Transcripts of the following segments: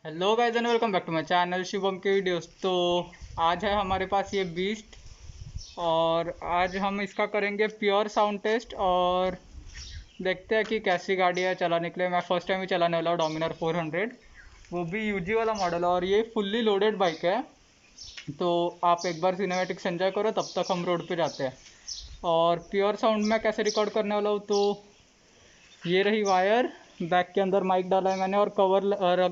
Hello guys and welcome back to my channel Shivam के videos. तो आज है हमारे पास ये बीस्ट और आज हम इसका करेंगे प्योर साउंड टेस्ट और देखते हैं कि कैसी गाड़ी है चलाने के लिए। मैं फर्स्ट टाइम ही चलाने वाला हूँ डोमिनर 400, वो भी यूजी वाला मॉडल है और ये फुल्ली लोडेड बाइक है। तो आप एक बार सिनेमैटिक्स एंजॉय करो, तब तक हम रोड पे जाते हैं। और प्योर साउंड में कैसे रिकॉर्ड करने वाला हूँ, तो ये रही वायर, बैक के अंदर माइक डाला है मैंने और कवर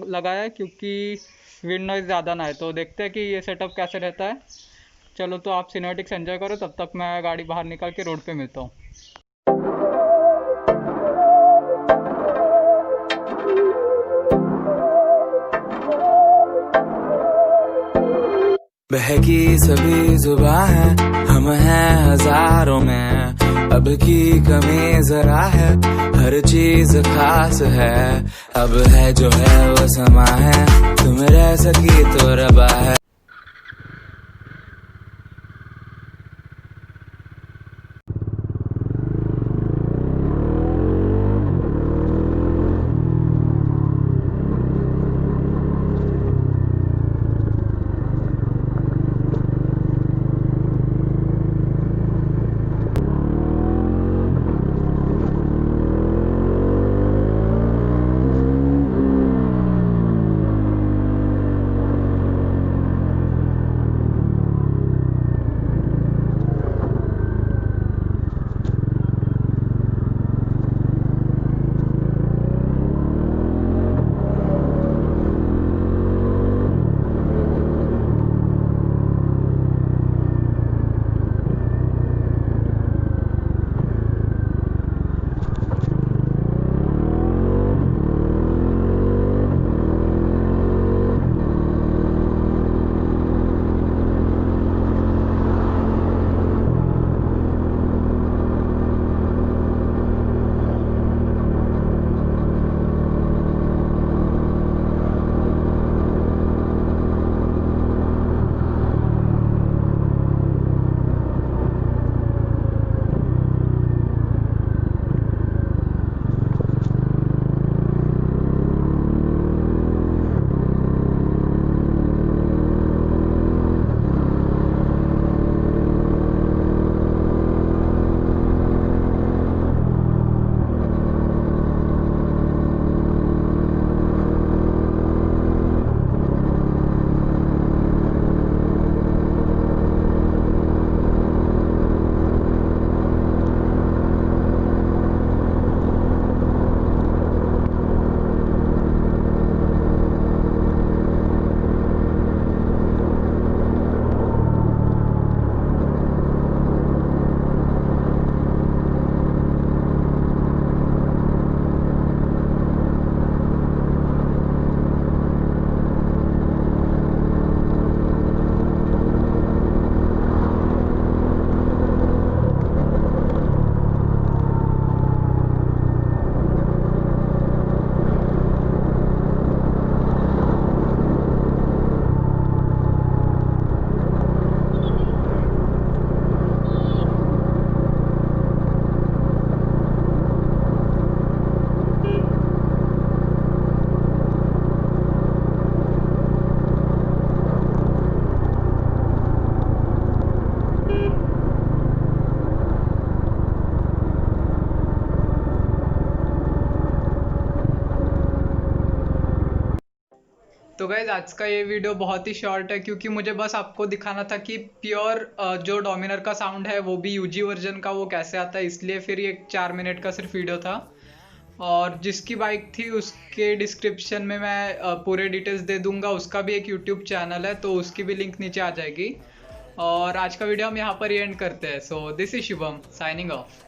लगाया है क्योंकि विंड नॉइज़ ज़्यादा ना है। तो देखते हैं कि ये सेटअप कैसे रहता है। चलो तो आप सिनेमैटिक्स एंजॉय करो, तब तक मैं गाड़ी बाहर निकाल के रोड पे मिलता हूँ। बहकी सभी जुबां है, हम हैं हजारों में, अब की कमी जरा है, हर चीज खास है। अब है जो है वो समा है, तुम रह सकी तो रबा है। तो गाइज आज का ये वीडियो बहुत ही शॉर्ट है क्योंकि मुझे बस आपको दिखाना था कि प्योर जो डोमिनर का साउंड है वो भी यूजी वर्जन का वो कैसे आता है, इसलिए फिर ये 4 मिनट का सिर्फ वीडियो था। और जिसकी बाइक थी उसके डिस्क्रिप्शन में मैं पूरे डिटेल्स दे दूंगा। उसका भी एक यूट्यूब चैनल है तो उसकी भी लिंक नीचे आ जाएगी। और आज का वीडियो हम यहाँ पर ही एंड करते हैं। So this is Shubham signing off.